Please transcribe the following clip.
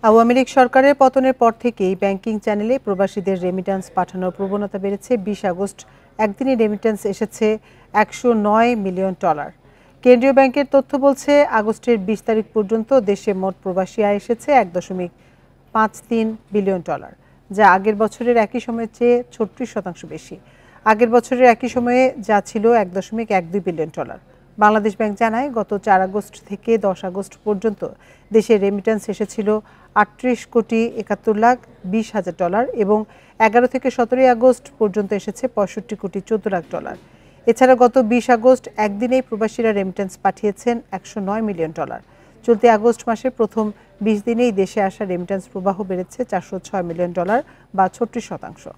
আওয়ামী লীগ সরকারের পতনের পর থেকেই ব্যাংকিং চ্যানেলে প্রবাসীদের রেমিট্যান্স পাঠানোর প্রবণতা বেড়েছে। ২০ আগস্ট একদিনে রেমিট্যান্স এসেছে $১০৯ মিলিয়ন। কেন্দ্রীয় ব্যাংকের তথ্য বলছে, আগস্টের ২০ তারিখ পর্যন্ত দেশে মোট প্রবাসী আয় এসেছে $১.53 বিলিয়ন, যা আগের বছরের একই সময়ের চেয়ে ৩৬% বেশি। আগের বছরের একই সময়ে যা ছিল $১.12 বিলিয়ন। বাংলাদেশ ব্যাংক জানায়, গত ৪ আগস্ট থেকে ১০ আগস্ট পর্যন্ত দেশে রেমিট্যান্স এসেছিল $৩৮,৭১,২০,০০০ এবং ১১ থেকে ১৭ আগস্ট পর্যন্ত এসেছে $৬৫,১৪,০০,০০০। এছাড়া গত ২০ আগস্ট একদিনেই প্রবাসীরা রেমিট্যান্স পাঠিয়েছেন $১০৯ মিলিয়ন। চলতি আগস্ট মাসের প্রথম ২০ দিনেই দেশে আসা রেমিট্যান্স প্রবাহ বেড়েছে $৪০৬ মিলিয়ন বা ৩৬%।